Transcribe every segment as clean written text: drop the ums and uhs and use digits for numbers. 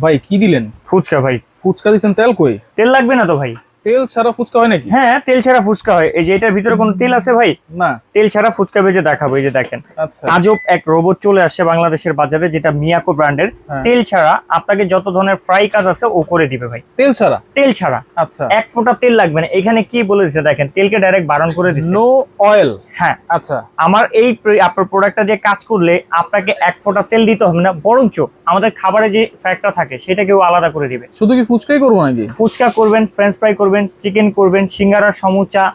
ভাই কি দিলেন? ফুচকা ভাই। ফুচকা দিছেন, তেল কই? তেল লাগবে না তো ভাই? তেল ছাড়া ফুচকা হয় নাকি? হ্যাঁ, তেল ছাড়া ফুচকা হয়। এই যে এটার ভিতরে কোনো তেল আছে ভাই? না। তেল ছাড়া ফুচকা ভেজে দেখাবো। এই যে দেখেন, আচ্ছা। আজব এক রোবট চলে আসছে বাংলাদেশের বাজারে, যেটা মিয়াকো ব্র্যান্ডের। হ্যাঁ। তেল ছাড়া আপনাকে যত ধরনের ফ্রাই কাজ আছে ও করে দিবে ভাই। তেল ছাড়া? তেল ছাড়া। আচ্ছা। এক ফোঁটা তেল লাগবে না। এখানে কি বলে দিচ্ছে দেখেন, তেলকে ডাইরেক্ট বারণ করে দিচ্ছে। No oil. হ্যাঁ। আচ্ছা। আমার এই আপনার প্রোডাক্টটা দিয়ে কাজ করলে আপনাকে এক ফোঁটা তেল দিতে হবে না, বরঞ্চ আমাদের খাবারে যে ফ্যাটটা থাকে সেটাকেও আলাদা করে দিবে। শুধু কি ফুচকাই করবো নাকি? ফুচকা করবেন, ফ্রেঞ্চ ফ্রাই করবেন, চিকেন করবেন, সিঙ্গারা, সমুচা,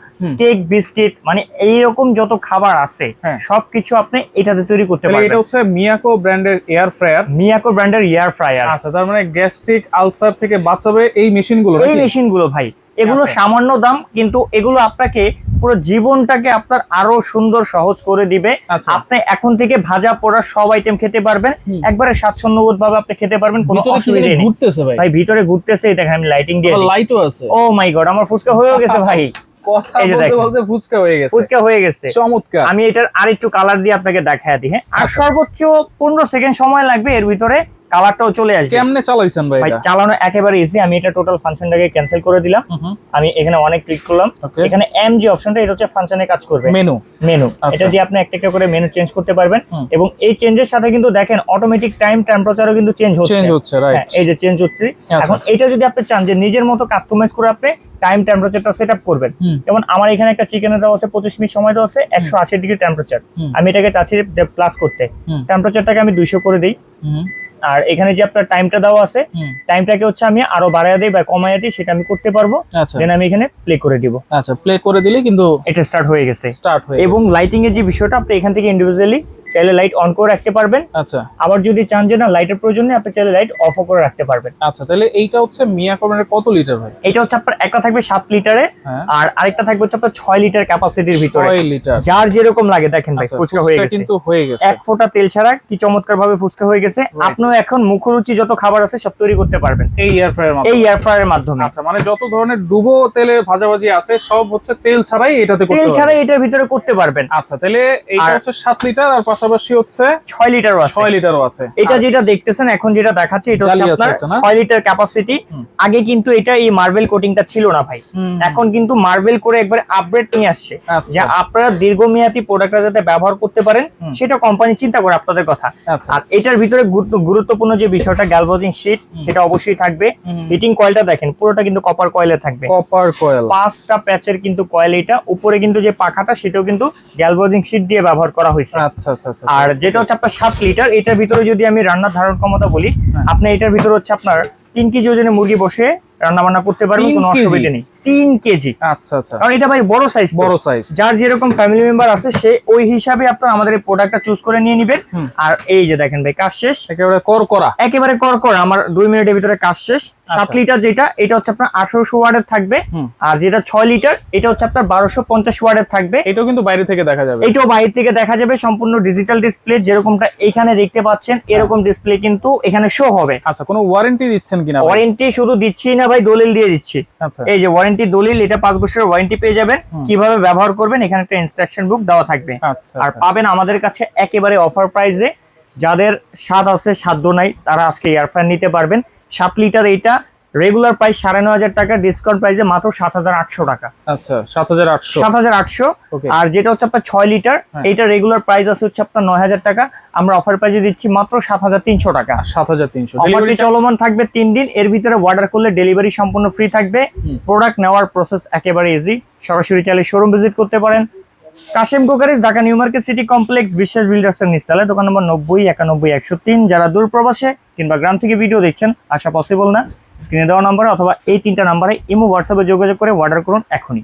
কেক, বিস্কিট, মানে এইরকম যত খাবার আছে সবকিছু আপনি এটাতে তৈরি করতে পারবেন। এটা হচ্ছে মিয়াকো ব্র্যান্ডের এয়ার ফ্রায়ার। মিয়াকো ব্র্যান্ডের এয়ার ফ্রায়ার। আচ্ছা, তার মানে গ্যাস্ট্রিক আলসার থেকে বাঁচাবে এই মেশিনগুলো। এই মেশিনগুলো ভাই, এগুলো সামান্য দাম, কিন্তু এগুলো আপনাকে পুরো জীবনটাকে আপনার আরো সুন্দর সহজ করে দিবে। আপনি এখন থেকে ভাজা পোড়া সব আইটেম খেতে পারবেন, একবারে স্বাচ্ছন্দ্যবোধ ভাবে আপনি খেতে পারবেন, কোনো অসুবিধা নেই। ঘুরতেছে ভাই, ভিতরে ঘুরতেছে, দেখেন আমি লাইটিং দিয়ে, লাইটও আছে। ও মাই গড, আমার ফুচকা হয়ে গেছে ভাই। কথা বলতে বলতে ফুচকা হয়ে গেছে। ফুচকা হয়ে গেছে, চমৎকার। আমি এটার আরেকটু কালার দিয়ে আপনাকে দেখায় দিই। হ্যাঁ, আর সর্বোচ্চ 15 সেকেন্ড সময় লাগবে, এর ভিতরে কালারটাও চলে আসবে। কেমনে চালাইছেন ভাই? চালানো একেবারে ইজি। আমি এটা টোটাল ফাংশনটাকে ক্যান্সেল করে দিলাম। আমি এখানে অনেক ক্লিক করলাম, এখানে এম যে অপশনটা, এটা হচ্ছে ফাংশনে কাজ করবে, মেনু। এটা দিয়ে আপনি একটা করে মেনু চেঞ্জ করতে পারবেন, এবং এই চেঞ্জের সাথে কিন্তু দেখেন অটোমেটিক টাইম টেম্পারেচারও কিন্তু চেঞ্জ হচ্ছে। রাইট, এই যে চেঞ্জ হচ্ছে। এখন এটা যদি আপনি চান যে নিজের মতো কাস্টমাইজ করে আপনি টাইম টেম্পারেচারটা সেটআপ করবেন, যেমন আমার এখানে একটা চিকেনের দেওয়া আছে 25 মিনিট সময় দেওয়া আছে, 180 ডিগ্রি টেম্পারেচার। আমি এটাকে চাচ্ছি প্লাস করতে, টেম্পারেচারটাকে আমি 200 করে দিই। আর এখানে যে আপনার টাইমটা দেওয়া আছে, টাইমটাকে হচ্ছে আমি আরো বাড়ায় দিই বা কমায় দিই, সেটা আমি করতে পারবো। দেন আমি এখানে প্লে করে দিব। আচ্ছা, প্লে করে দিলে কিন্তু এটা স্টার্ট হয়ে গেছে। এবং লাইটিং এর যে বিষয়টা, আপনি এখান থেকে ইন্ডিভিজুয়ালি চাইলে লাইট অন করে রাখতে পারবেন। আচ্ছা, আবার যদি চান যে না লাইটের প্রয়োজন নেই, আপনি চাইলে লাইট অফ করে রাখতে পারবেন। আচ্ছা, তাহলে এইটা হচ্ছে মিয়াকো ব্র্যান্ডের কত লিটার ভাই? এটা হচ্ছে আপনার একটা থাকবে 7 লিটারে, আর আরেকটা থাকবে হচ্ছে আপনার 6 লিটার ক্যাপাসিটির ভিতরে। 6 লিটার, যার যেরকম লাগে। দেখেন ভাই, ফুচকা হয়ে গেছে, কিন্তু হয়ে গেছে এক ফোঁটা তেল ছাড়া। কি চমৎকার ভাবে ফুচকা হয়ে গেছে। আপনিও এখন মুখরুচি যত খাবার আছে সব তৈরি করতে পারবেন এই এয়ার ফ্রায়ারের মাধ্যমে। আচ্ছা, মানে যত ধরনের ডুবো তেলের ভাজাভাজি আছে সব হচ্ছে তেল ছাড়াই এটাতে করতে পারবেন। তেল ছাড়াই এটার ভিতরে করতে পারবেন। আচ্ছা, তাহলে এইটা হচ্ছে 7 লিটার, আর পাশাপাশি হচ্ছে 6 লিটারও আছে। 6 লিটারও আছে। এটা যেটা দেখতেছেন এখন, যেটা দেখাচ্ছে, এটা হচ্ছে আপনার 6 লিটার ক্যাপাসিটি। আগে কিন্তু এটা এই মার্বেল কোটিংটা ছিল না ভাই, এখন কিন্তু মার্বেল করে একবার আপগ্রেড নিয়ে আসছে, যে আপনারা দীর্ঘমেয়াদী প্রোডাক্টটা যাতে ব্যবহার করতে পারেন সেটা কোম্পানি চিন্তা করে আপনাদের কথা। আর এটার ভিতরে গুরুত্বপূর্ণ যে বিষয়টা, গ্যালভানিজিং শীট, সেটা অবশ্যই থাকবে। হিটিং কয়েলটা দেখেন পুরোটা কিন্তু কপার কয়েলে থাকবে, কপার কয়েল, 5টা প্যাচের কিন্তু কয়েল। এটা উপরে কিন্তু যে পাখাটা, সেটাও কিন্তু গ্যালভানিজিং শীট দিয়ে ব্যবহার করা হয়েছে। আচ্ছা আচ্ছা আচ্ছা। আর যেটা হচ্ছে আপনার 7 লিটার, এটার ভিতরে যদি আমি রান্নার ধারণ ক্ষমতা বলি, আপনি এটার ভিতরে হচ্ছে আপনার 3 কেজি ওজনের মুরগি বসে রান্না বান্না করতে পারবেন, কোনো অসুবিধা নেই। 3 কেজি। আচ্ছা আচ্ছা, কারণ এটা ভাই বড় সাইজ, যার যেরকম ফ্যামিলি মেম্বার আছে সে ওই হিসাবে আপনার আমাদের এই প্রোডাক্টটা চুজ করে নিয়ে নেবেন। আর এই যে দেখেন ভাই, কাজ শেষ, একেবারে করকরা। আমার 2 মিনিটের ভিতরে কাজ শেষ। 7 লিটার যেটা, এটা হচ্ছে আপনার 1800 ওয়াটের থাকবে, আর যেটা 6 লিটার এটা হচ্ছে আপনার 1250 ওয়াটের থাকবে। এটাও কিন্তু বাইরে থেকে দেখা যাবে, এটাও বাইরে থেকে দেখা যাবে, সম্পূর্ণ ডিজিটাল ডিসপ্লে, যেরকমটা এখানে দেখতে পাচ্ছেন এরকম ডিসপ্লে কিন্তু এখানে শো হবে। আচ্ছা, কোনো ওয়ারেন্টি দিচ্ছেন কিনা? ওয়ারেন্টি শুধু দিচ্ছি না ভাই, দলিল দিয়ে দিচ্ছি। এই যে ওয়ারেন্টি দলিল, এটা 5 বছরের ওয়ারেন্টি পেয়ে যাবেন। কিভাবে ব্যবহার করবেন এখানে একটা ইনস্ট্রাকশন বুক দেওয়া থাকবে। আর পাবেন আমাদের কাছে একেবারে অফার প্রাইসে। যাদের স্বাদ আছে সাধ্য নাই, তারা আজকে এয়ার ফ্রায়ার নিতে পারবেন। 7 লিটার এইটা রেগুলার প্রাইস 9,500 টাকা, ডিসকাউন্ট প্রাইসে মাত্র 7,800 টাকা। আচ্ছা, 7,800। আর যেটা হচ্ছে আপনার 6 লিটার, এইটা রেগুলার প্রাইস আছে হচ্ছে আপনার 9,000 টাকা, আমরা অফার প্রাইসে দিচ্ছি মাত্র 7,300 টাকা। 7,300। অফারটি চলমান থাকবে 3 দিন, এর ভিতরে অর্ডার করলে ডেলিভারি সম্পূর্ণ ফ্রি থাকবে। প্রোডাক্ট নেওয়ার প্রসেস একেবারে ইজি, সরাসরি চাইলে শোরুম ভিজিট করতে পারেন। Kashem crockeries, Dhaka new market city complex, বিশ্বাস বিল্ডার্সের নিচতলায়, দোকান নম্বর 90 91 103। যারা দূর প্রবাসে কিংবা গ্রাম থেকে ভিডিও দেখছেন, আসা পসিবল না, স্ক্রিনে দেওয়া নাম্বারে অথবা এই 3টা নাম্বারে ইমো হোয়াটসঅ্যাপে যোগাযোগ করে অর্ডার করুন এখনই।